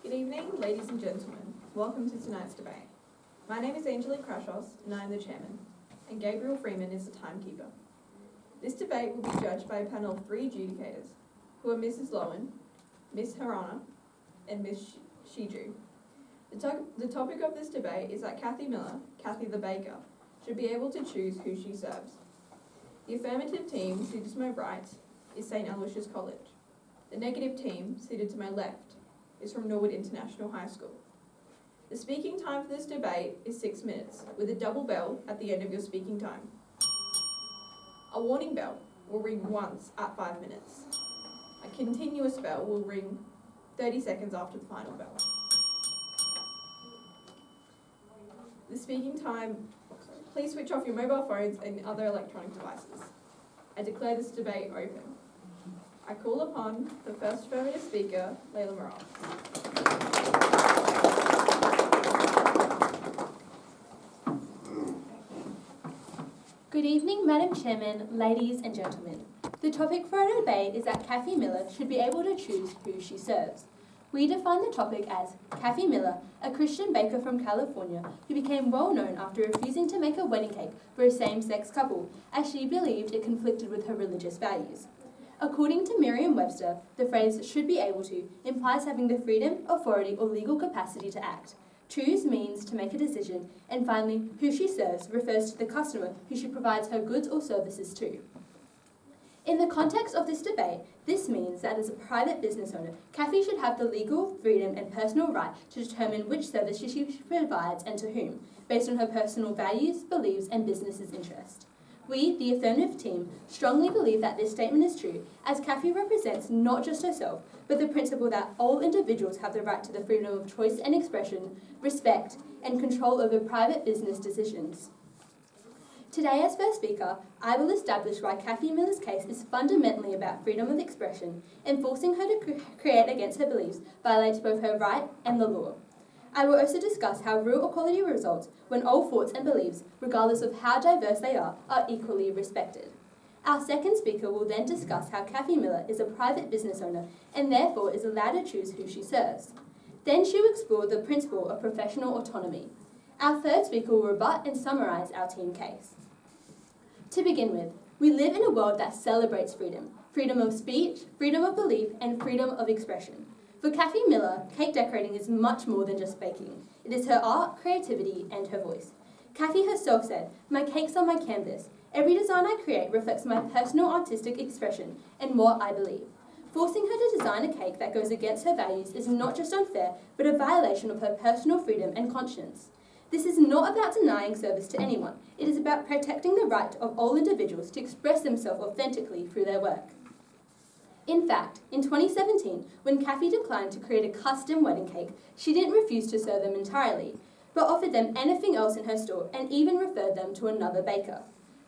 Good evening, ladies and gentlemen. Welcome to tonight's debate. My name is Angelique Krashos, and I am the chairman, and Gabriel Freeman is the timekeeper. This debate will be judged by a panel of 3 adjudicators, who are Mrs. Lowen, Miss Harana, and Miss Shiju. The topic of this debate is that Cathy Miller, Cathy the Baker, should be able to choose who she serves. The affirmative team, seated to my right, is St. Aloysius College. The negative team, seated to my left, is from Norwood International High School. The speaking time for this debate is 6 minutes, with a double bell at the end of your speaking time. A warning bell will ring once at 5 minutes. A continuous bell will ring 30 seconds after the final bell. The speaking time, please switch off your mobile phones and other electronic devices. I declare this debate open. I call upon the first affirmative speaker, Layla Morales. Good evening, Madam Chairman, ladies and gentlemen. The topic for our debate is that Cathy Miller should be able to choose who she serves. We define the topic as Cathy Miller, a Christian baker from California who became well known after refusing to make a wedding cake for a same-sex couple as she believed it conflicted with her religious values. According to Merriam-Webster, the phrase should be able to implies having the freedom, authority, or legal capacity to act. Choose means to make a decision, and finally, who she serves refers to the customer who she provides her goods or services to. In the context of this debate, this means that as a private business owner, Cathy should have the legal freedom and personal right to determine which service she provides and to whom, based on her personal values, beliefs, and business's interest. We, the affirmative team, strongly believe that this statement is true, as Cathy represents not just herself, but the principle that all individuals have the right to the freedom of choice and expression, respect, and control over private business decisions. Today, as first speaker, I will establish why Cathy Miller's case is fundamentally about freedom of expression, and forcing her to create against her beliefs violates both her right and the law. I will also discuss how real equality results when all thoughts and beliefs, regardless of how diverse they are equally respected. Our second speaker will then discuss how Cathy Miller is a private business owner and therefore is allowed to choose who she serves. Then she will explore the principle of professional autonomy. Our third speaker will rebut and summarise our team case. To begin with, we live in a world that celebrates freedom, freedom of speech, freedom of belief, and freedom of expression. For Cathy Miller, cake decorating is much more than just baking. It is her art, creativity, and her voice. Cathy herself said, "My cakes are my canvas. Every design I create reflects my personal artistic expression and what I believe." Forcing her to design a cake that goes against her values is not just unfair, but a violation of her personal freedom and conscience. This is not about denying service to anyone. It is about protecting the right of all individuals to express themselves authentically through their work. In fact, in 2017, when Cathy declined to create a custom wedding cake, she didn't refuse to serve them entirely, but offered them anything else in her store and even referred them to another baker.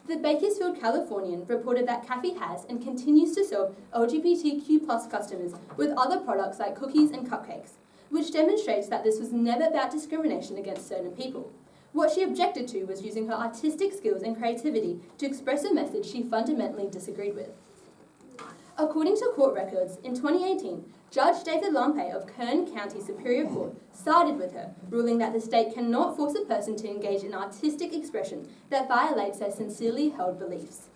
The Bakersfield Californian reported that Cathy has and continues to serve LGBTQ+ customers with other products like cookies and cupcakes, which demonstrates that this was never about discrimination against certain people. What she objected to was using her artistic skills and creativity to express a message she fundamentally disagreed with. According to court records, in 2018, Judge David Lampe of Kern County Superior Court sided with her, ruling that the state cannot force a person to engage in artistic expression that violates their sincerely held beliefs.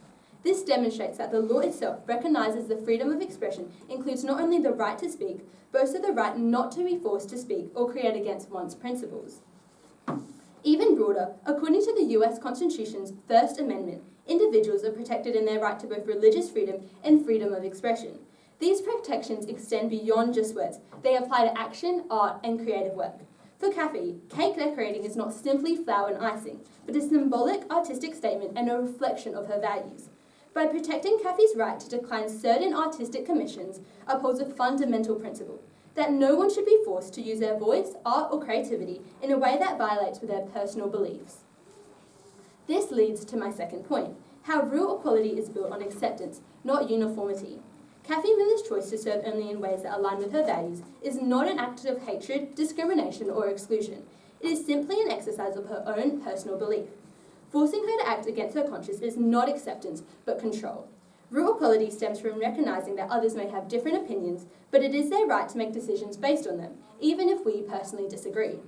This demonstrates that the law itself recognizes the freedom of expression includes not only the right to speak, but also the right not to be forced to speak or create against one's principles. Even broader, according to the US Constitution's First Amendment, individuals are protected in their right to both religious freedom and freedom of expression. These protections extend beyond just words. They apply to action, art, and creative work. For Cathy, cake decorating is not simply flour and icing, but a symbolic artistic statement and a reflection of her values. By protecting Cathy's right to decline certain artistic commissions upholds a fundamental principle, that no one should be forced to use their voice, art, or creativity in a way that violates with their personal beliefs. This leads to my second point, how real equality is built on acceptance, not uniformity. Cathy Miller's choice to serve only in ways that align with her values is not an act of hatred, discrimination, or exclusion. It is simply an exercise of her own personal belief. Forcing her to act against her conscience is not acceptance, but control. Real equality stems from recognising that others may have different opinions, but it is their right to make decisions based on them, even if we personally disagree.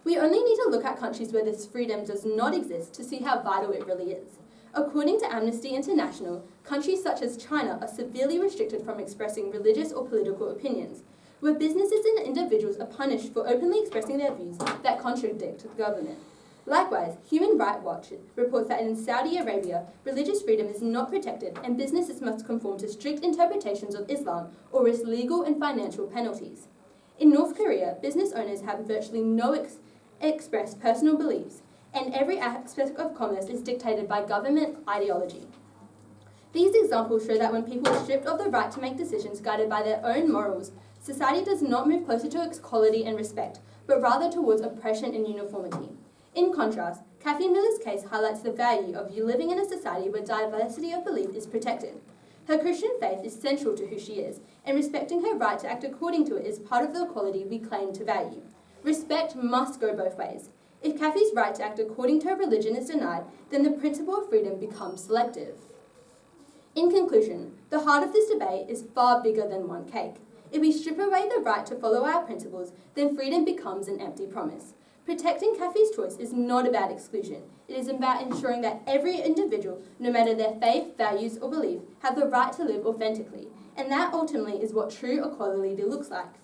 We only need to look at countries where this freedom does not exist to see how vital it really is. According to Amnesty International, countries such as China are severely restricted from expressing religious or political opinions, where businesses and individuals are punished for openly expressing their views that contradict the government. Likewise, Human Rights Watch reports that in Saudi Arabia, religious freedom is not protected and businesses must conform to strict interpretations of Islam or risk legal and financial penalties. In North Korea, business owners have virtually no express personal beliefs, and every aspect of commerce is dictated by government ideology. These examples show that when people are stripped of the right to make decisions guided by their own morals, society does not move closer to equality and respect, but rather towards oppression and uniformity. In contrast, Cathy Miller's case highlights the value of you living in a society where diversity of belief is protected. Her Christian faith is central to who she is, and respecting her right to act according to it is part of the equality we claim to value. Respect must go both ways. If Cathy's right to act according to her religion is denied, then the principle of freedom becomes selective. In conclusion, the heart of this debate is far bigger than one cake. If we strip away the right to follow our principles, then freedom becomes an empty promise. Protecting Cathy's choice is not about exclusion. It is about ensuring that every individual, no matter their faith, values, or belief, have the right to live authentically. And that ultimately is what true equality looks like.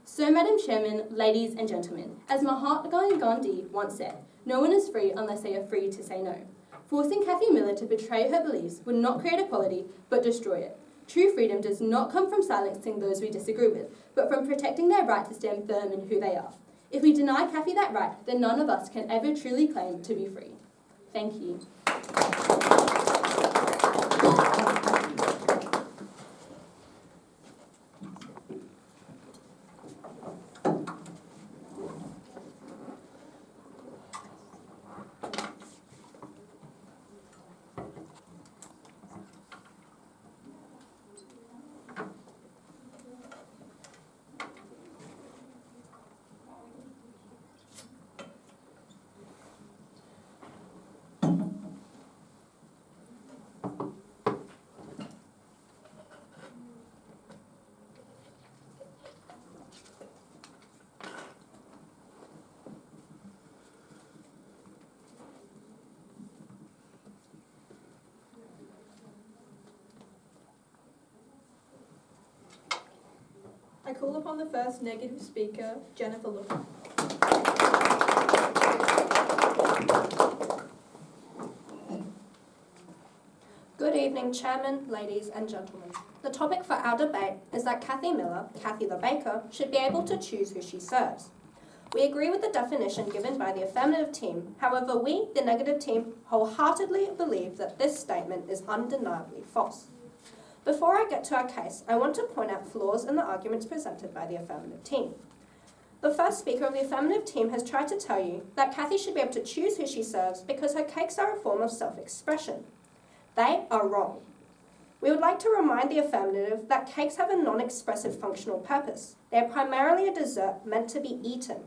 So, Madam Chairman, ladies and gentlemen, as Mahatma Gandhi once said, no one is free unless they are free to say no. Forcing Cathy Miller to betray her beliefs would not create equality, but destroy it. True freedom does not come from silencing those we disagree with, but from protecting their right to stand firm in who they are. If we deny Cathy that right, then none of us can ever truly claim to be free. Thank you. I call upon the first negative speaker, Jennifer Looker. Good evening, Chairman, ladies and gentlemen. The topic for our debate is that Cathy Miller, Cathy the Baker, should be able to choose who she serves. We agree with the definition given by the affirmative team. However, we, the negative team, wholeheartedly believe that this statement is undeniably false. Before I get to our case, I want to point out flaws in the arguments presented by the affirmative team. The first speaker of the affirmative team has tried to tell you that Cathy should be able to choose who she serves because her cakes are a form of self-expression. They are wrong. We would like to remind the affirmative that cakes have a non-expressive functional purpose. They are primarily a dessert meant to be eaten,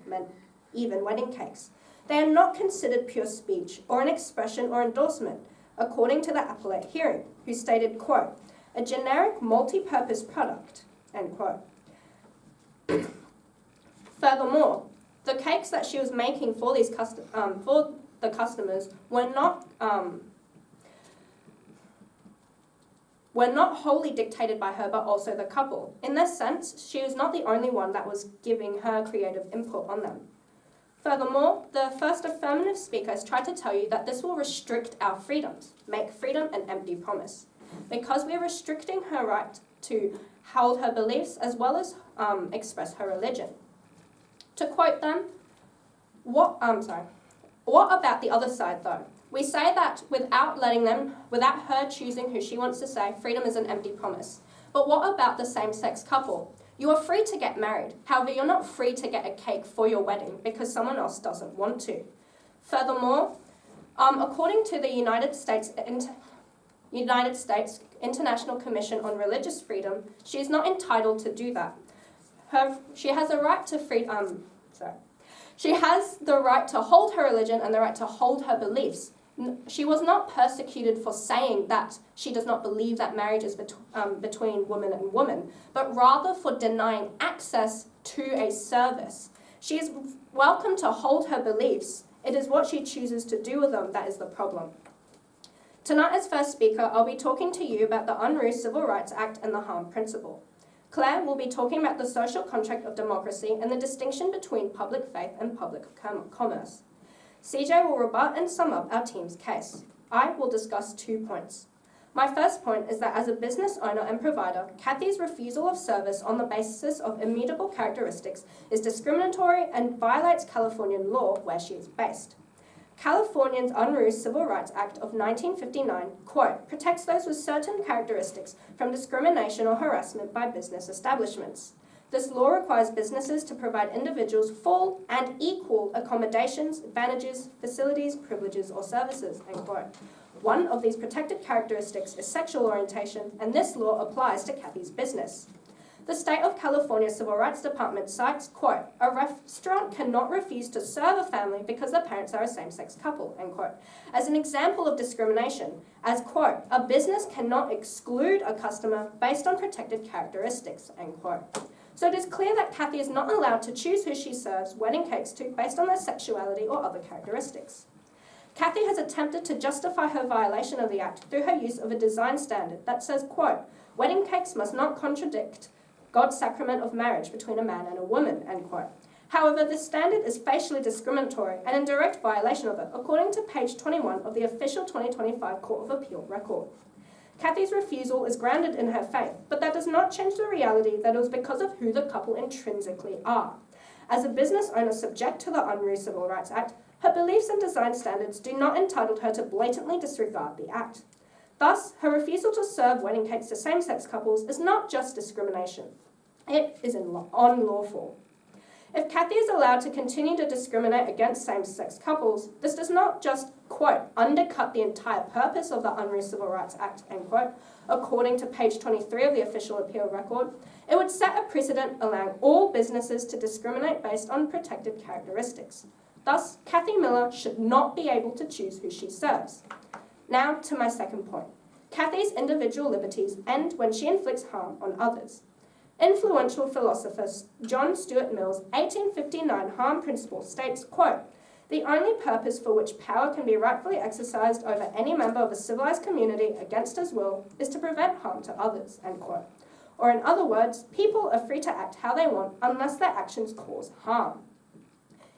even wedding cakes. They are not considered pure speech or an expression or endorsement, according to the appellate hearing, who stated, quote, a generic multi-purpose product, end quote. Furthermore, the cakes that she was making for these for the customers were not wholly dictated by her, but also the couple. In this sense, she was not the only one that was giving her creative input on them. Furthermore, the first affirmative speaker has tried to tell you that this will restrict our freedoms, make freedom an empty promise, because we are restricting her right to hold her beliefs as well as express her religion. To quote them, what about the other side though? We say that without her choosing who she wants to say, freedom is an empty promise. But what about the same-sex couple? You are free to get married. However, you're not free to get a cake for your wedding because someone else doesn't want to. Furthermore, according to the United States International Commission on Religious Freedom, she is not entitled to do that. She has the right to hold her religion and the right to hold her beliefs. She was not persecuted for saying that she does not believe that marriage is between woman and woman, but rather for denying access to a service. She is welcome to hold her beliefs. It is what she chooses to do with them that is the problem. Tonight, as first speaker, I'll be talking to you about the Unruh Civil Rights Act and the harm principle. Claire will be talking about the social contract of democracy and the distinction between public faith and public commerce. CJ will rebut and sum up our team's case. I will discuss 2 points. My first point is that as a business owner and provider, Cathy's refusal of service on the basis of immutable characteristics is discriminatory and violates Californian law where she is based. California's Unruh Civil Rights Act of 1959, quote, protects those with certain characteristics from discrimination or harassment by business establishments. This law requires businesses to provide individuals full and equal accommodations, advantages, facilities, privileges, or services, end quote. One of these protected characteristics is sexual orientation, and this law applies to Cathy's business. The State of California Civil Rights Department cites, quote, a restaurant cannot refuse to serve a family because the parents are a same-sex couple, end quote, as an example of discrimination, as, quote, a business cannot exclude a customer based on protected characteristics, end quote. So it is clear that Cathy is not allowed to choose who she serves wedding cakes to based on their sexuality or other characteristics. Cathy has attempted to justify her violation of the Act through her use of a design standard that says, quote, wedding cakes must not contradict God's sacrament of marriage between a man and a woman, end quote. However, this standard is facially discriminatory and in direct violation of it, according to page 21 of the official 2025 Court of Appeal record. Cathy's refusal is grounded in her faith, but that does not change the reality that it was because of who the couple intrinsically are. As a business owner subject to the Unruh Civil Rights Act, her beliefs and design standards do not entitle her to blatantly disregard the Act. Thus, her refusal to serve wedding cakes to same-sex couples is not just discrimination. It is unlawful. If Cathy is allowed to continue to discriminate against same-sex couples, this does not just, quote, undercut the entire purpose of the Unruh Civil Rights Act, end quote, according to page 23 of the official appeal record, it would set a precedent allowing all businesses to discriminate based on protected characteristics. Thus, Cathy Miller should not be able to choose who she serves. Now to my second point. Cathy's individual liberties end when she inflicts harm on others. Influential philosopher John Stuart Mill's 1859 harm principle states, quote, the only purpose for which power can be rightfully exercised over any member of a civilized community against his will is to prevent harm to others, end quote. Or in other words, people are free to act how they want unless their actions cause harm.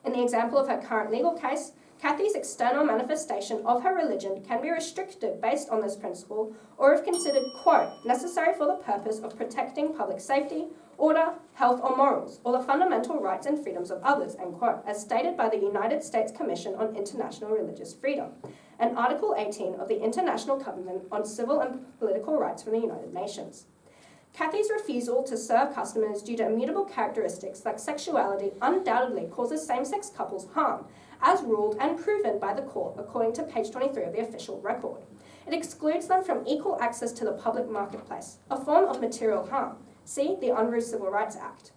In the example of her current legal case, Cathy's external manifestation of her religion can be restricted based on this principle, or if considered, quote, necessary for the purpose of protecting public safety, order, health, or morals, or the fundamental rights and freedoms of others, end quote, as stated by the United States Commission on International Religious Freedom, and Article 18 of the International Covenant on Civil and Political Rights from the United Nations. Cathy's refusal to serve customers due to immutable characteristics like sexuality undoubtedly causes same-sex couples harm, as ruled and proven by the court according to page 23 of the official record. It excludes them from equal access to the public marketplace, a form of material harm. See the Unruh Civil Rights Act.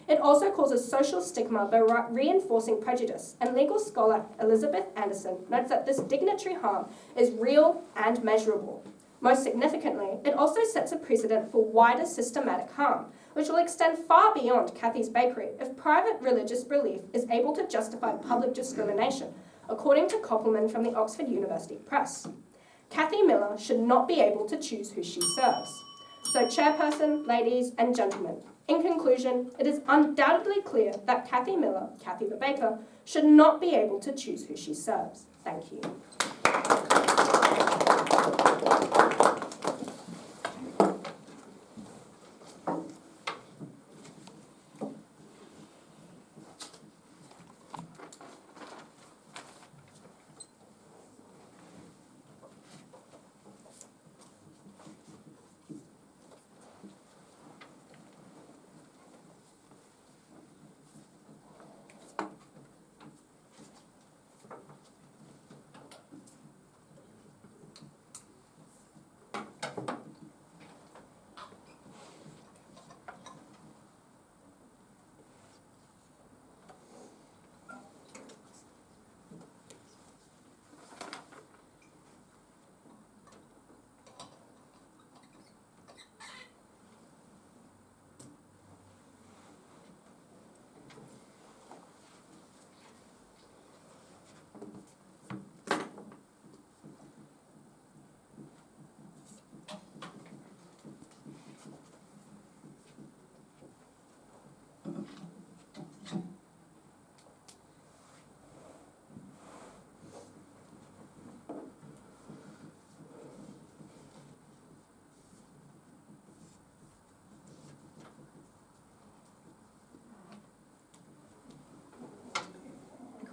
It also causes social stigma by reinforcing prejudice, and legal scholar Elizabeth Anderson notes that this dignitary harm is real and measurable. Most significantly, it also sets a precedent for wider systematic harm, which will extend far beyond Cathy's bakery if private religious belief is able to justify public discrimination, according to Koppelman from the Oxford University Press. Cathy Miller should not be able to choose who she serves. So, Chairperson, ladies and gentlemen, in conclusion, it is undoubtedly clear that Cathy Miller, Cathy the Baker, should not be able to choose who she serves. Thank you.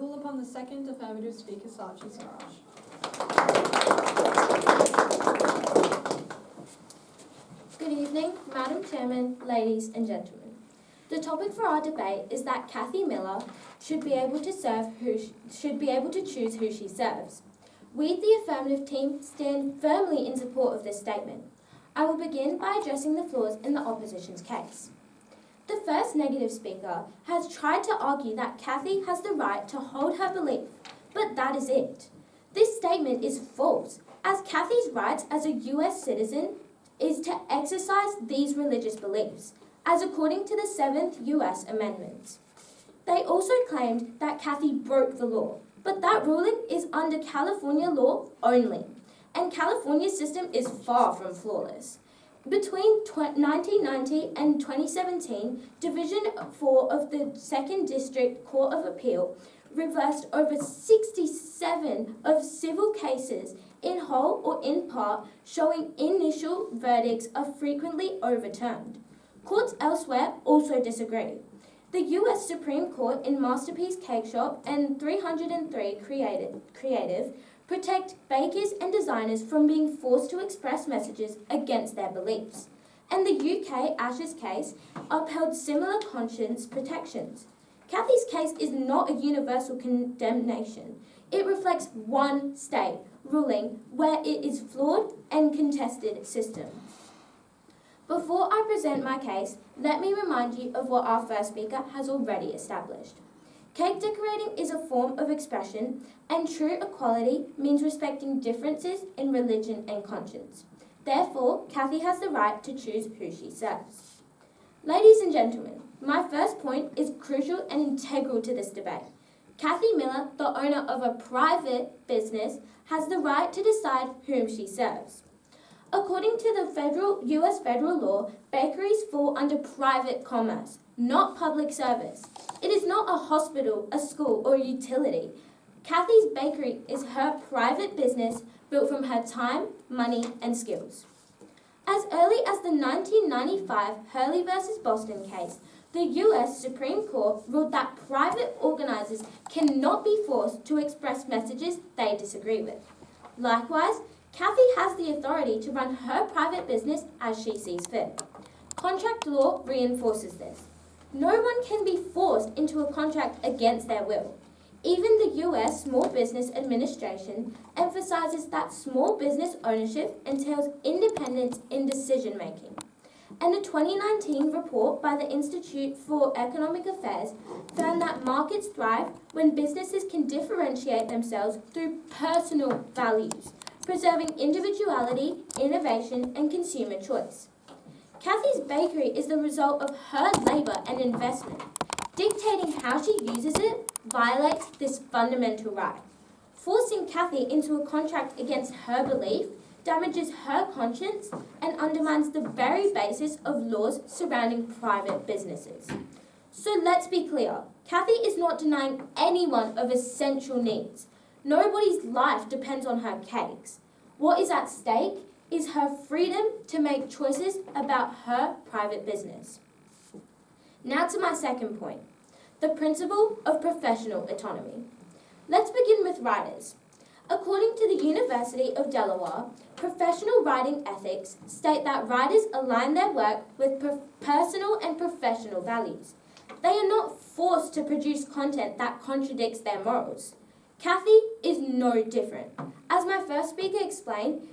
call upon the second affirmative speaker, Sachi Saraj. Good evening, Madam Chairman, ladies and gentlemen. The topic for our debate is that Cathy Miller should be able to choose who she serves. We, the affirmative team, stand firmly in support of this statement. I will begin by addressing the flaws in the opposition's case. The first negative speaker has tried to argue that Cathy has the right to hold her belief, but that is it. This statement is false, as Cathy's rights as a US citizen is to exercise these religious beliefs, as according to the 7th US Amendment. They also claimed that Cathy broke the law, but that ruling is under California law only, and California's system is far from flawless. Between 1990 and 2017, Division 4 of the 2nd District Court of Appeal reversed over 67 of civil cases in whole or in part, showing initial verdicts are frequently overturned. Courts elsewhere also disagree. The US Supreme Court in Masterpiece Cake Shop and 303 Creative protect bakers and designers from being forced to express messages against their beliefs. And the UK Ashes case upheld similar conscience protections. Cathy's case is not a universal condemnation. It reflects one state ruling where it is flawed and contested system. Before I present my case, let me remind you of what our first speaker has already established. Cake decorating is a form of expression, and true equality means respecting differences in religion and conscience. Therefore, Cathy has the right to choose who she serves. Ladies and gentlemen, my first point is crucial and integral to this debate. Cathy Miller, the owner of a private business, has the right to decide whom she serves. According to the US federal law, bakeries fall under private commerce, not public service. It is not a hospital, a school, or a utility. Cathy's bakery is her private business built from her time, money, and skills. As early as the 1995 Hurley v. Boston case, the US Supreme Court ruled that private organizers cannot be forced to express messages they disagree with. Likewise, Cathy has the authority to run her private business as she sees fit. Contract law reinforces this. No one can be forced into a contract against their will. Even the US Small Business Administration emphasizes that small business ownership entails independence in decision making. And a 2019 report by the Institute for Economic Affairs found that markets thrive when businesses can differentiate themselves through personal values, preserving individuality, innovation, and consumer choice. Cathy's bakery is the result of her labor and investment. Dictating how she uses it violates this fundamental right. Forcing Cathy into a contract against her belief damages her conscience and undermines the very basis of laws surrounding private businesses. So let's be clear, Cathy is not denying anyone of essential needs. Nobody's life depends on her cakes. What is at stake is her freedom to make choices about her private business. Now to my second point, the principle of professional autonomy. Let's begin with writers. According to the University of Delaware, professional writing ethics state that writers align their work with personal and professional values. They are not forced to produce content that contradicts their morals. Cathy is no different. As my first speaker explained,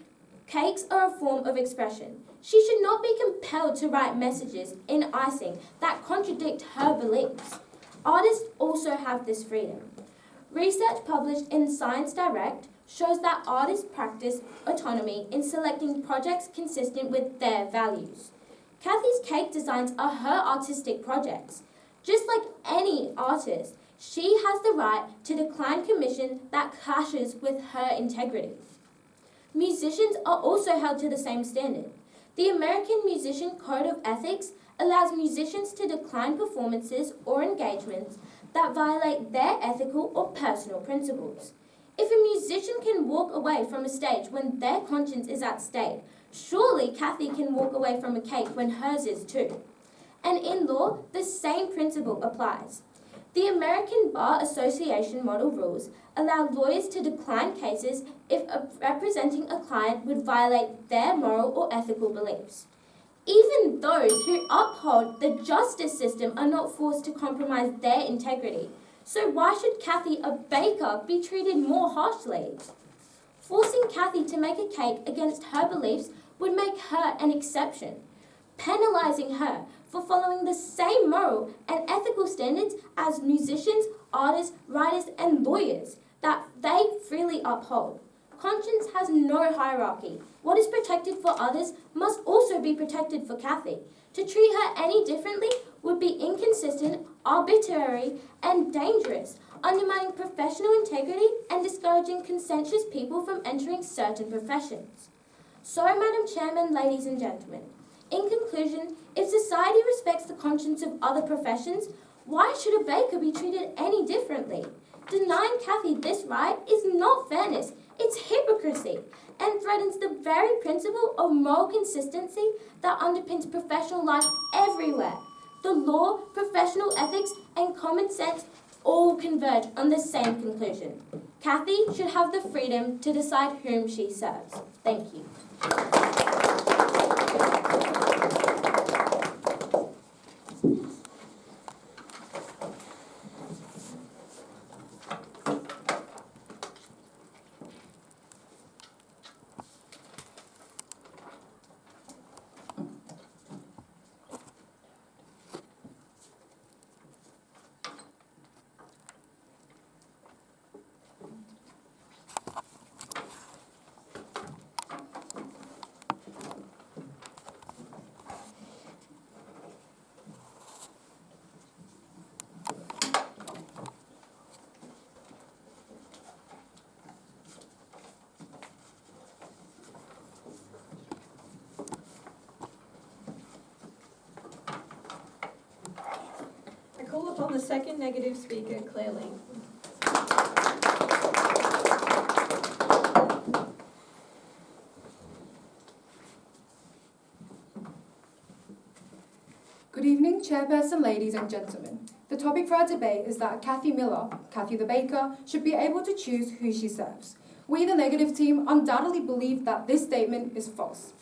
cakes are a form of expression. She should not be compelled to write messages in icing that contradict her beliefs. Artists also have this freedom. Research published in Science Direct shows that artists practice autonomy in selecting projects consistent with their values. Cathy's cake designs are her artistic projects. Just like any artist, she has the right to decline commission that clashes with her integrity. Musicians are also held to the same standard. The American Musician Code of Ethics allows musicians to decline performances or engagements that violate their ethical or personal principles. If a musician can walk away from a stage when their conscience is at stake, surely Cathy can walk away from a cake when hers is too. And in law, the same principle applies. The American Bar Association model rules allow lawyers to decline cases if representing a client would violate their moral or ethical beliefs. Even those who uphold the justice system are not forced to compromise their integrity. So why should Cathy, a baker, be treated more harshly? Forcing Cathy to make a cake against her beliefs would make her an exception, penalising her for following the same moral and ethical standards as musicians, artists, writers, and lawyers that they freely uphold. Conscience has no hierarchy. What is protected for others must also be protected for Cathy. To treat her any differently would be inconsistent, arbitrary, and dangerous, undermining professional integrity and discouraging conscientious people from entering certain professions. So, Madam Chairman, ladies and gentlemen, in conclusion, if society respects the conscience of other professions, why should a baker be treated any differently? Denying Cathy this right is not fairness, it's hypocrisy, and threatens the very principle of moral consistency that underpins professional life everywhere. The law, professional ethics, and common sense all converge on the same conclusion. Cathy should have the freedom to decide whom she serves. Thank you. I call upon the second negative speaker, clearly. Good evening, Chairperson, ladies and gentlemen. The topic for our debate is that Cathy Miller, Cathy the Baker, should be able to choose who she serves. We, the negative team, undoubtedly believe that this statement is false.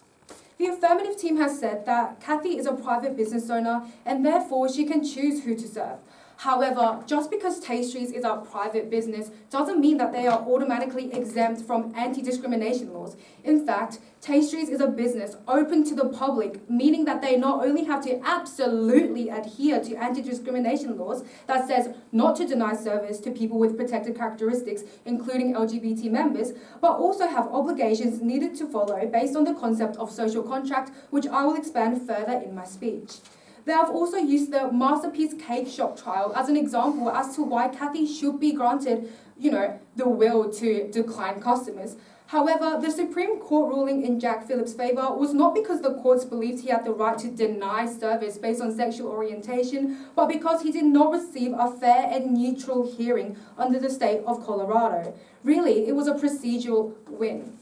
The affirmative team has said that Cathy is a private business owner and therefore she can choose who to serve. However, just because Tastries is a private business doesn't mean that they are automatically exempt from anti-discrimination laws. In fact, Tastries is a business open to the public, meaning that they not only have to absolutely adhere to anti-discrimination laws that says not to deny service to people with protected characteristics, including LGBT members, but also have obligations needed to follow based on the concept of social contract, which I will expand further in my speech. They have also used the Masterpiece Cake Shop trial as an example as to why Cathy should be granted, the will to decline customers. However, the Supreme Court ruling in Jack Phillips' favour was not because the courts believed he had the right to deny service based on sexual orientation, but because he did not receive a fair and neutral hearing under the state of Colorado. Really, it was a procedural win.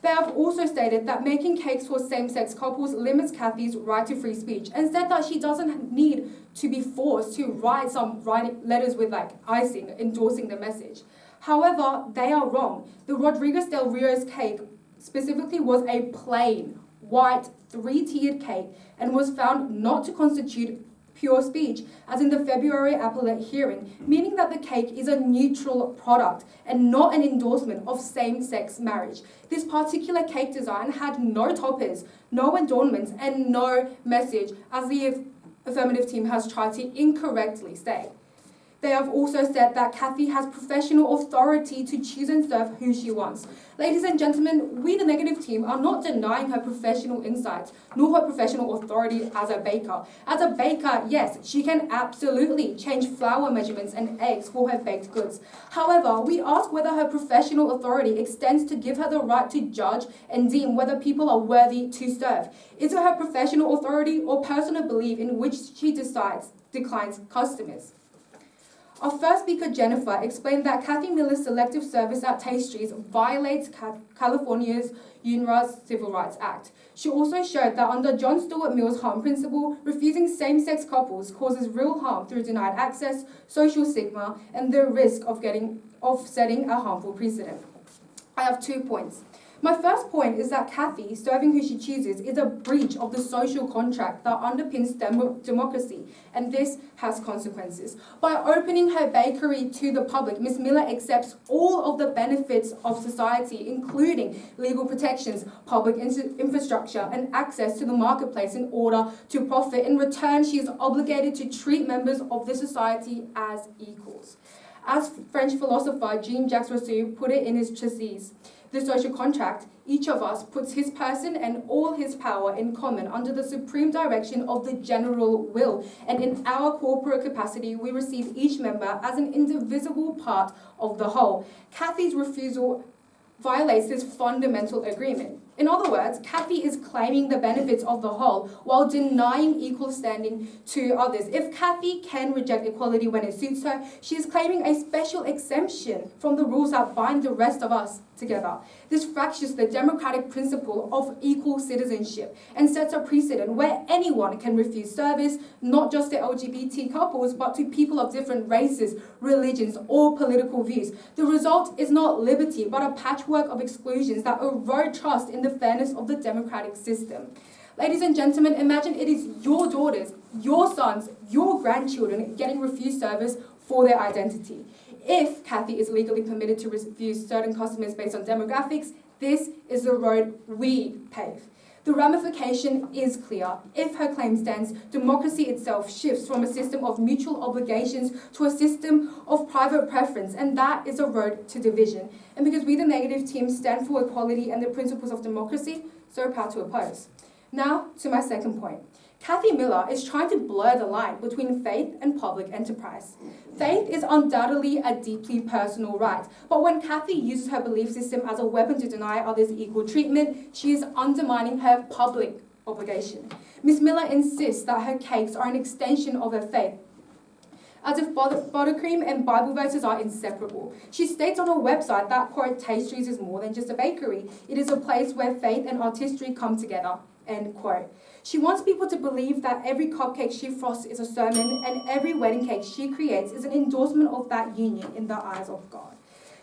They have also stated that making cakes for same-sex couples limits Cathy's right to free speech and said that she doesn't need to be forced to write letters with icing endorsing the message. However, they are wrong. The Rodriguez del Rio's cake specifically was a plain, white, three-tiered cake and was found not to constitute pure speech, as in the February appellate hearing, meaning that the cake is a neutral product and not an endorsement of same-sex marriage. This particular cake design had no toppers, no adornments, and no message, as the affirmative team has tried to incorrectly say. They have also said that Cathy has professional authority to choose and serve who she wants. Ladies and gentlemen, we, the negative team, are not denying her professional insights, nor her professional authority as a baker. As a baker, yes, she can absolutely change flour measurements and eggs for her baked goods. However, we ask whether her professional authority extends to give her the right to judge and deem whether people are worthy to serve. Is it her professional authority or personal belief in which she declines customers? Our first speaker, Jennifer, explained that Cathy Miller's selective service at Tastries violates California's UNRWA's Civil Rights Act. She also showed that under John Stuart Mill's harm principle, refusing same-sex couples causes real harm through denied access, social stigma, and the risk of setting a harmful precedent. I have 2 points. My first point is that Cathy, serving who she chooses, is a breach of the social contract that underpins democracy, and this has consequences. By opening her bakery to the public, Ms. Miller accepts all of the benefits of society, including legal protections, public infrastructure, and access to the marketplace in order to profit. In return, she is obligated to treat members of the society as equals. As French philosopher Jean-Jacques Rousseau put it in his treatise, The Social Contract, each of us puts his person and all his power in common under the supreme direction of the general will, and in our corporate capacity we receive each member as an indivisible part of the whole. Cathy's refusal violates this fundamental agreement. In other words, Cathy is claiming the benefits of the whole while denying equal standing to others. If Cathy can reject equality when it suits her, she is claiming a special exemption from the rules that bind the rest of us together. This fractures the democratic principle of equal citizenship and sets a precedent where anyone can refuse service, not just to LGBT couples, but to people of different races, religions, or political views. The result is not liberty, but a patchwork of exclusions that erode trust in the fairness of the democratic system. Ladies and gentlemen, imagine it is your daughters, your sons, your grandchildren getting refused service for their identity. If Cathy is legally permitted to refuse certain customers based on demographics, this is the road we pave. The ramification is clear. If her claim stands, democracy itself shifts from a system of mutual obligations to a system of private preference, and that is a road to division. And because we, the negative team, stand for equality and the principles of democracy, so proud to oppose. Now, to my second point. Cathy Miller is trying to blur the line between faith and public enterprise. Faith is undoubtedly a deeply personal right, but when Cathy uses her belief system as a weapon to deny others equal treatment, she is undermining her public obligation. Ms. Miller insists that her cakes are an extension of her faith, as if buttercream and Bible verses are inseparable. She states on her website that, quote, Tastries is more than just a bakery. It is a place where faith and artistry come together, end quote. She wants people to believe that every cupcake she frosts is a sermon and every wedding cake she creates is an endorsement of that union in the eyes of God.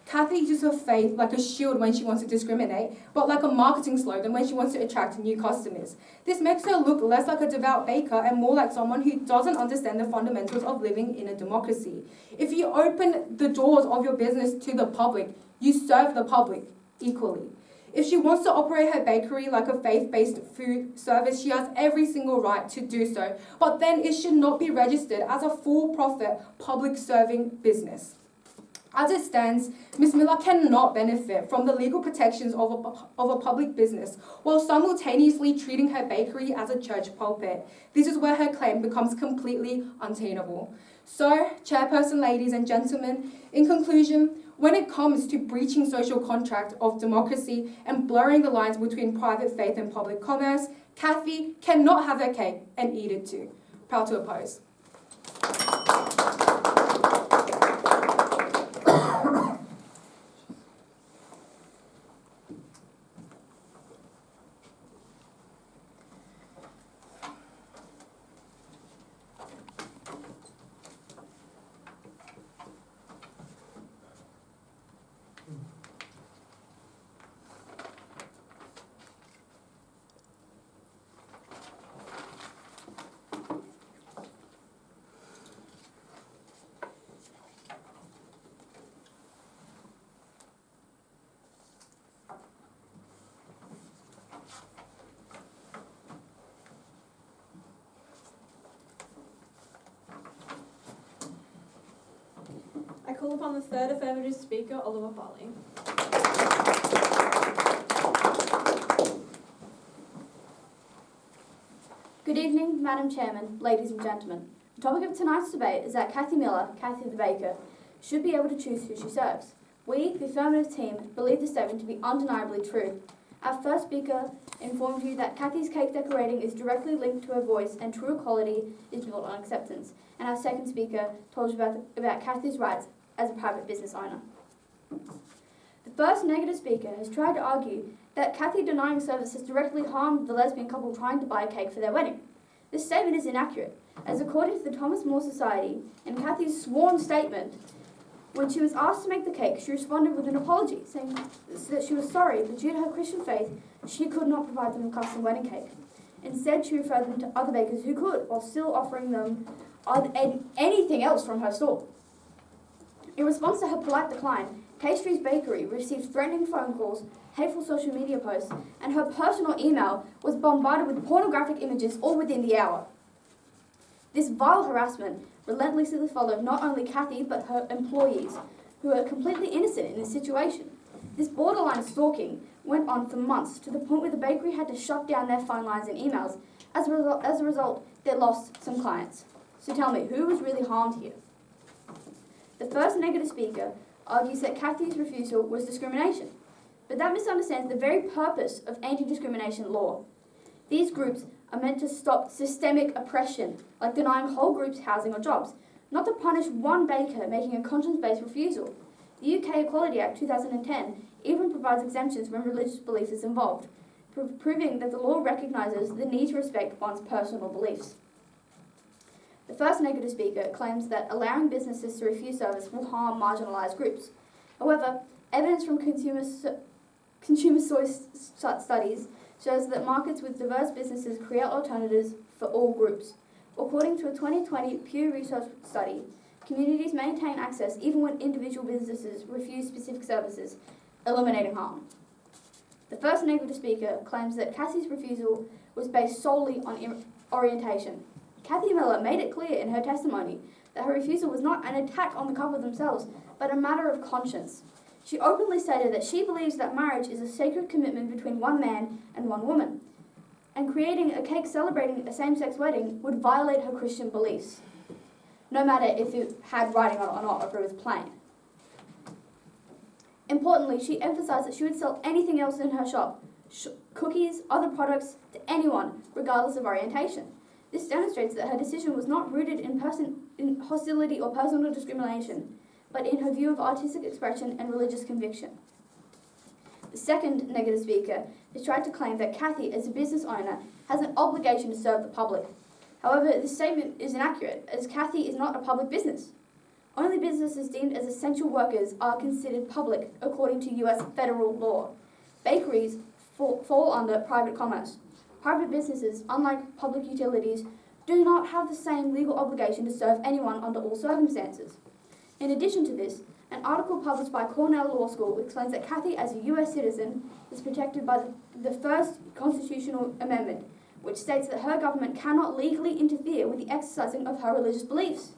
Cathy uses her faith like a shield when she wants to discriminate, but like a marketing slogan when she wants to attract new customers. This makes her look less like a devout baker and more like someone who doesn't understand the fundamentals of living in a democracy. If you open the doors of your business to the public, you serve the public equally. If she wants to operate her bakery like a faith-based food service, she has every single right to do so, but then it should not be registered as a for-profit, public-serving business. As it stands, Ms. Miller cannot benefit from the legal protections of a public business while simultaneously treating her bakery as a church pulpit. This is where her claim becomes completely untenable. So, Chairperson, ladies and gentlemen, in conclusion, when it comes to breaching social contract of democracy and blurring the lines between private faith and public commerce, Cathy cannot have her cake and eat it too. Proud to oppose. I call upon the third affirmative speaker, Oliver Farley. Good evening, Madam Chairman, ladies and gentlemen. The topic of tonight's debate is that Cathy Miller, Cathy the Baker, should be able to choose who she serves. We, the affirmative team, believe this statement to be undeniably true. Our first speaker informed you that Cathy's cake decorating is directly linked to her voice and true equality is built on acceptance. And our second speaker told you about Cathy's rights as a private business owner. The first negative speaker has tried to argue that Cathy denying service has directly harmed the lesbian couple trying to buy a cake for their wedding. This statement is inaccurate, as according to the Thomas More Society and Cathy's sworn statement, when she was asked to make the cake, she responded with an apology, saying that she was sorry, but due to her Christian faith, she could not provide them a custom wedding cake. Instead, she referred them to other bakers who could, while still offering them anything else from her store. In response to her polite decline, Pastry's Bakery received threatening phone calls, hateful social media posts, and her personal email was bombarded with pornographic images all within the hour. This vile harassment relentlessly followed not only Cathy but her employees, who are completely innocent in this situation. This borderline stalking went on for months, to the point where the bakery had to shut down their phone lines and emails. As a result, they lost some clients. So tell me, who was really harmed here? The first negative speaker argues that Cathy's refusal was discrimination, but that misunderstands the very purpose of anti-discrimination law. These groups are meant to stop systemic oppression, like denying whole groups housing or jobs, not to punish one baker making a conscience-based refusal. The UK Equality Act 2010 even provides exemptions when religious belief is involved, proving that the law recognises the need to respect one's personal beliefs. The first negative speaker claims that allowing businesses to refuse service will harm marginalised groups. However, evidence from consumer studies shows that markets with diverse businesses create alternatives for all groups. According to a 2020 Pew Research study, communities maintain access even when individual businesses refuse specific services, eliminating harm. The first negative speaker claims that Cathy's refusal was based solely on orientation. Cathy Miller made it clear in her testimony that her refusal was not an attack on the couple themselves, but a matter of conscience. She openly stated that she believes that marriage is a sacred commitment between one man and one woman, and creating a cake celebrating a same-sex wedding would violate her Christian beliefs, no matter if it had writing on it or not, or if it was plain. Importantly, she emphasized that she would sell anything else in her shop, cookies, other products, to anyone, regardless of orientation. This demonstrates that her decision was not rooted in hostility or personal discrimination, but in her view of artistic expression and religious conviction. The second negative speaker has tried to claim that Cathy, as a business owner, has an obligation to serve the public. However, this statement is inaccurate, as Cathy is not a public business. Only businesses deemed as essential workers are considered public according to US federal law. Bakeries fall under private commerce. Private businesses, unlike public utilities, do not have the same legal obligation to serve anyone under all circumstances. In addition to this, an article published by Cornell Law School explains that Cathy, as a US citizen, is protected by the first constitutional amendment, which states that her government cannot legally interfere with the exercising of her religious beliefs.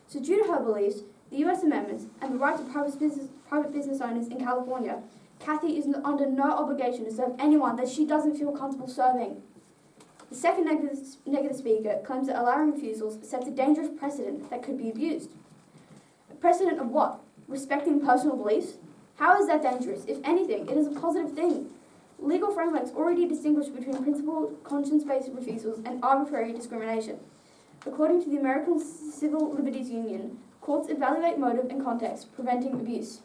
So due to her beliefs, the US amendments, and the right to private business owners in California, Cathy is under no obligation to serve anyone that she doesn't feel comfortable serving. The second negative speaker claims that allowing refusals sets a dangerous precedent that could be abused. A precedent of what? Respecting personal beliefs? How is that dangerous? If anything, it is a positive thing. Legal frameworks already distinguish between principled, conscience-based refusals and arbitrary discrimination. According to the American Civil Liberties Union, courts evaluate motive and context, preventing abuse.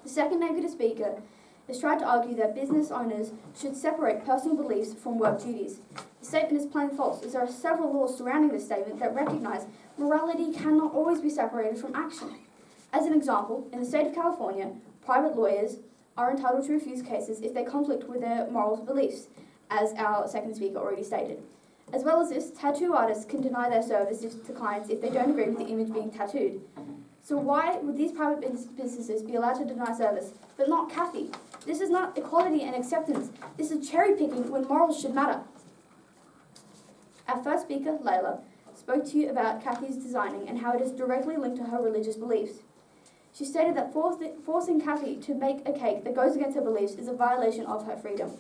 The second negative speaker has tried to argue that business owners should separate personal beliefs from work duties. The statement is plain false, as there are several laws surrounding this statement that recognize morality cannot always be separated from action. As an example, in the state of California, private lawyers are entitled to refuse cases if they conflict with their moral beliefs, as our second speaker already stated. As well as this, tattoo artists can deny their services to clients if they don't agree with the image being tattooed. So why would these private businesses be allowed to deny service, but not Cathy? This is not equality and acceptance. This is cherry picking when morals should matter. Our first speaker, Layla, spoke to you about Cathy's designing and how it is directly linked to her religious beliefs. She stated that forcing Cathy to make a cake that goes against her beliefs is a violation of her freedom.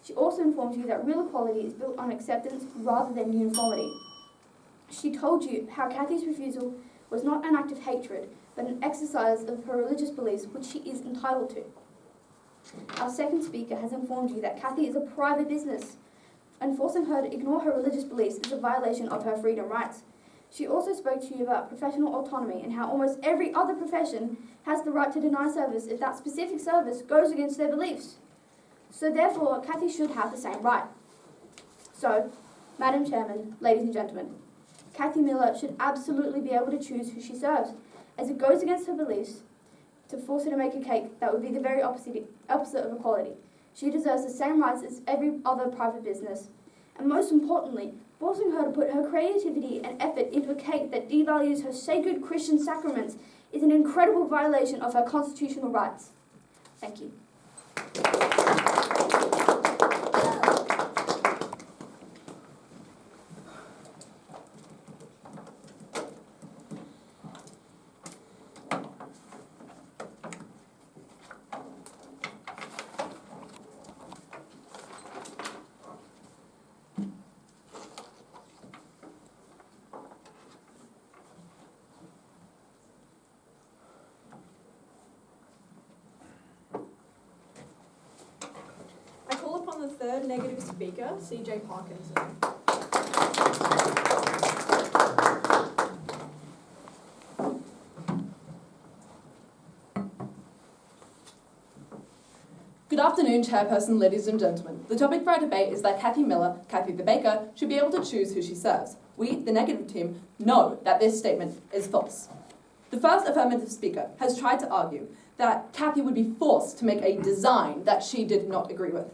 She also informed you that real equality is built on acceptance rather than uniformity. She told you how Cathy's refusal was not an act of hatred, but an exercise of her religious beliefs, which she is entitled to. Our second speaker has informed you that Cathy is a private business, and forcing her to ignore her religious beliefs is a violation of her freedom rights. She also spoke to you about professional autonomy and how almost every other profession has the right to deny service if that specific service goes against their beliefs. So therefore, Cathy should have the same right. So, Madam Chairman, ladies and gentlemen, Cathy Miller should absolutely be able to choose who she serves, as it goes against her beliefs to force her to make a cake that would be the very opposite of equality. She deserves the same rights as every other private business. And most importantly, forcing her to put her creativity and effort into a cake that devalues her sacred Christian sacraments is an incredible violation of her constitutional rights. Thank you. I call upon the third negative speaker, CJ Parkinson. Good afternoon, Chairperson, ladies and gentlemen. The topic for our debate is that Cathy Miller, Cathy the Baker, should be able to choose who she serves. We, the negative team, know that this statement is false. The first affirmative speaker has tried to argue that Cathy would be forced to make a design that she did not agree with.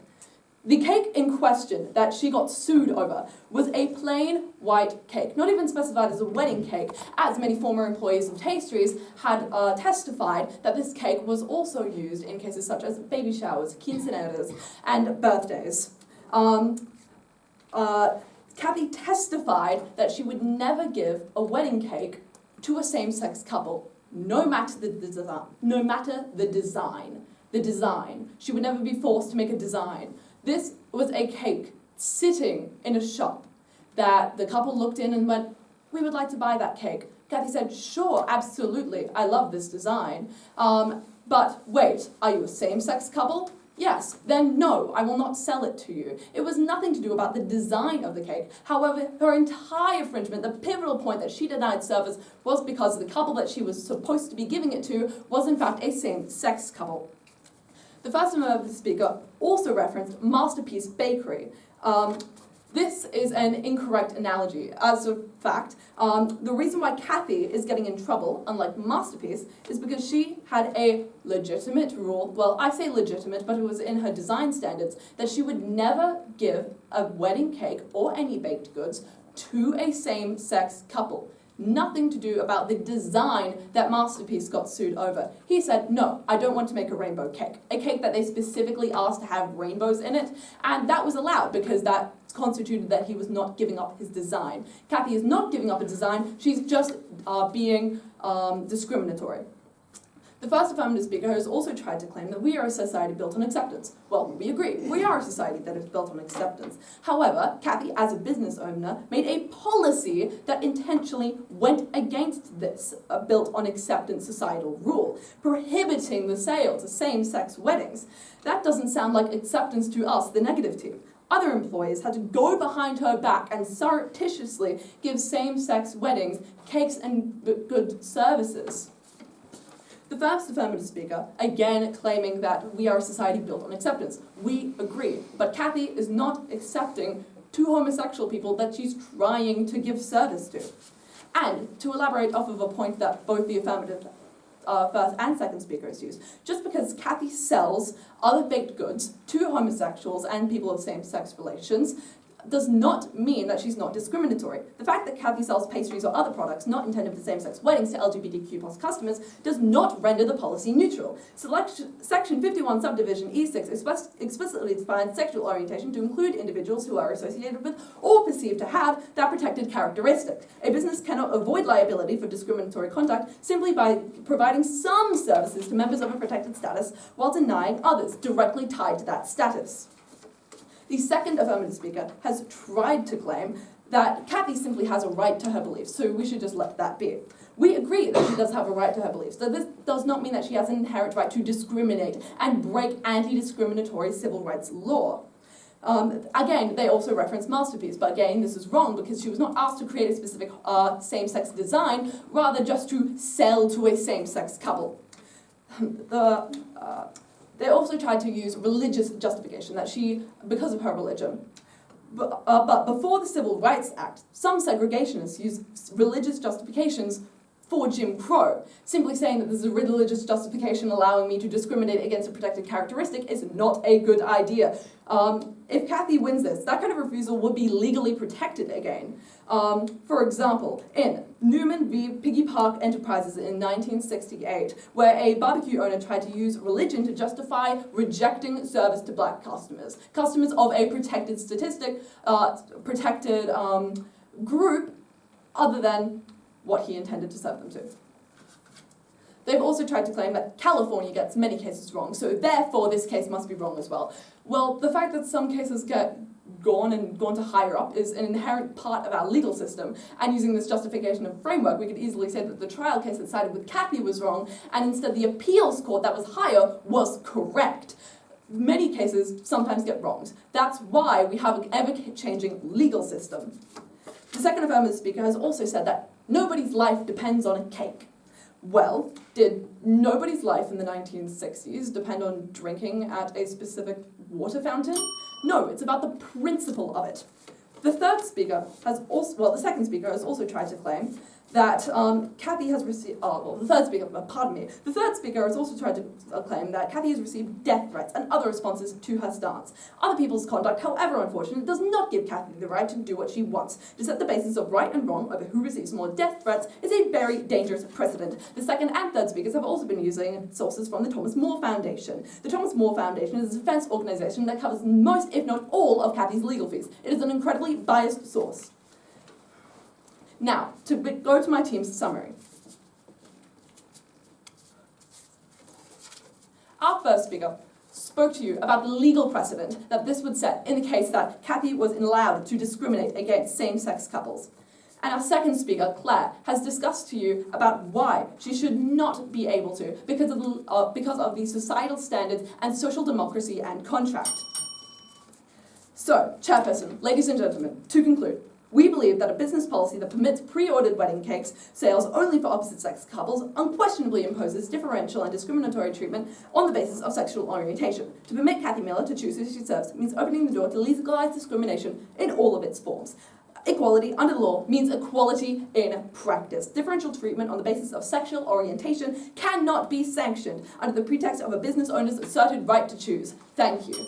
The cake in question that she got sued over was a plain white cake, not even specified as a wedding cake, as many former employees of Tastries had testified that this cake was also used in cases such as baby showers, quinceañeras, and birthdays. Cathy testified that she would never give a wedding cake to a same-sex couple, no matter the design. The design. She would never be forced to make a design. This was a cake sitting in a shop that the couple looked in and went, "We would like to buy that cake." Cathy said, "Sure, absolutely, I love this design. But wait, are you a same-sex couple? Yes, then no, I will not sell it to you." It was nothing to do about the design of the cake. However, her entire infringement, the pivotal point that she denied service, was because the couple that she was supposed to be giving it to was in fact a same-sex couple. The first affirmative speaker also referenced Masterpiece Bakery. This is an incorrect analogy. As a fact, the reason why Cathy is getting in trouble, unlike Masterpiece, is because she had a legitimate rule, well, I say legitimate, but it was in her design standards, that she would never give a wedding cake or any baked goods to a same-sex couple. Nothing to do about the design that Masterpiece got sued over. He said, "No, I don't want to make a rainbow cake," a cake that they specifically asked to have rainbows in it, and that was allowed because that constituted that he was not giving up his design. Cathy is not giving up a design, she's just being discriminatory. The first affirmative speaker has also tried to claim that we are a society built on acceptance. Well, we agree. We are a society that is built on acceptance. However, Cathy, as a business owner, made a policy that intentionally went against this built on acceptance societal rule, prohibiting the sale to same-sex weddings. That doesn't sound like acceptance to us, the negative team. Other employees had to go behind her back and surreptitiously give same-sex weddings cakes and good services. The first affirmative speaker, again claiming that we are a society built on acceptance. We agree, but Cathy is not accepting two homosexual people that she's trying to give service to. And to elaborate off of a point that both the affirmative first and second speakers used, just because Cathy sells other baked goods to homosexuals and people of same-sex relations does not mean that she's not discriminatory. The fact that Cathy sells pastries or other products not intended for same-sex weddings to LGBTQ+ customers does not render the policy neutral. Section 51 subdivision E6 explicitly defines sexual orientation to include individuals who are associated with or perceived to have that protected characteristic. A business cannot avoid liability for discriminatory conduct simply by providing some services to members of a protected status while denying others directly tied to that status. The second affirmative speaker has tried to claim that Cathy simply has a right to her beliefs, so we should just let that be. We agree that she does have a right to her beliefs, so this does not mean that she has an inherent right to discriminate and break anti-discriminatory civil rights law. Again, they also reference masterpiece, but again, this is wrong because she was not asked to create a specific same-sex design, rather just to sell to a same-sex couple. They also tried to use religious justification, that she, because of her religion. But before the Civil Rights Act, some segregationists used religious justifications for Jim Crow. Simply saying that this is a religious justification allowing me to discriminate against a protected characteristic is not a good idea. If Cathy wins this, that kind of refusal would be legally protected again. For example, in Newman v. Piggy Park Enterprises in 1968, where a barbecue owner tried to use religion to justify rejecting service to black customers of a protected group other than what he intended to serve them to. They've also tried to claim that California gets many cases wrong, so therefore this case must be wrong as well. Well, the fact that some cases get gone to higher up is an inherent part of our legal system, and using this justification and framework, we could easily say that the trial case that sided with Cathy was wrong, and instead the appeals court that was higher was correct. Many cases sometimes get wronged. That's why we have an ever-changing legal system. The second affirmative speaker has also said that nobody's life depends on a cake. Well, did nobody's life in the 1960s depend on drinking at a specific water fountain? No, it's about the principle of it. The second speaker has also tried to claim that Cathy has received, the third speaker has also tried to claim that Cathy has received death threats and other responses to her stance. Other people's conduct, however unfortunate, does not give Cathy the right to do what she wants. To set the basis of right and wrong over who receives more death threats is a very dangerous precedent. The second and third speakers have also been using sources from the Thomas More Foundation. The Thomas More Foundation is a defense organization that covers most, if not all, of Cathy's legal fees. It is an incredibly biased source. Now, to go to my team's summary. Our first speaker spoke to you about the legal precedent that this would set in the case that Cathy was allowed to discriminate against same-sex couples. And our second speaker, Claire, has discussed to you about why she should not be able to because of the societal standards and social democracy and contract. So, Chairperson, ladies and gentlemen, to conclude, we believe that a business policy that permits pre-ordered wedding cakes sales only for opposite-sex couples unquestionably imposes differential and discriminatory treatment on the basis of sexual orientation. To permit Cathy Miller to choose who she serves means opening the door to legalized discrimination in all of its forms. Equality under the law means equality in practice. Differential treatment on the basis of sexual orientation cannot be sanctioned under the pretext of a business owner's asserted right to choose. Thank you.